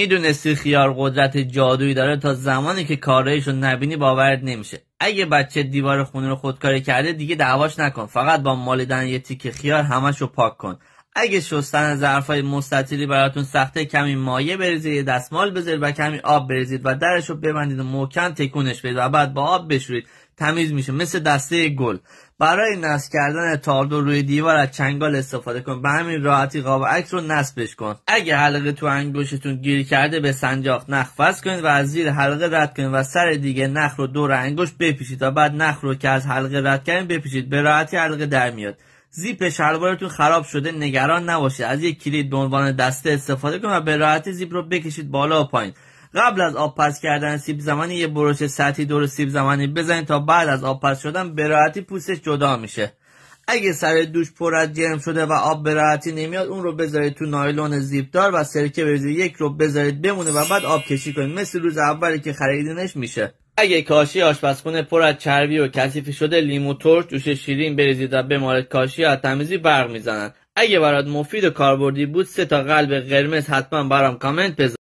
میدونستی خیار قدرت جادویی داره؟ تا زمانی که کارایشو نبینی باورت نمیشه. اگه بچه دیوار خونه رو خودکاری کرده دیگه دعواش نکن، فقط با مالیدن یه تیکه خیار همشو پاک کن. اگه شستن ظرفای مستطیلی براتون سخته، کمی مایع بریزید، یه دستمال بذارید و کمی آب بریزید و درشو ببندید و محکم تکونش بدید و بعد با آب بشورید. تمیز میشه مثل دسته گل. برای نصب کردن تابلو روی دیوار از چنگال استفاده کن. به همین راحتی قاب عکس رو نصبش کن. اگه حلقه تو انگشتتون گیر کرده به سنجاق نخ وصل کنید و از زیر حلقه رد کنید و سر دیگه نخ رو دور انگشت بپیچید و بعد نخ رو که از حلقه رد کردین بپیچید. به راحتی حلقه در میاد. زیپ شلوارتون خراب شده نگران نباشید. از یک کلید به عنوان دسته استفاده کنید و به راحتی زیپ رو بکشید بالا و پایین. قبل از آب پس کردن سیب زمینی یه برش سطحی دور سیب زمینی بزنید تا بعد از آب پس شدن به راحتی پوستش جدا میشه. اگه سر دوش پر از جرم شده و آب به راحتی نمیاد، اون رو بذارید تو نایلون زیپ دار و سرکه بریزید، یک رو بذارید بمونه و بعد آب کشی کنید. مثل روز اولی که خریدینش میشه. اگه کاشی آشپزخونه پر از چربی و کثیف شده، لیمو ترش جوش شیرین بریزید و بمالید. کاشی از تمیزی برق میزنن. اگه برات مفید و کاربردی بود 3 تا قلب قرمز حتما برام کامنت بذار.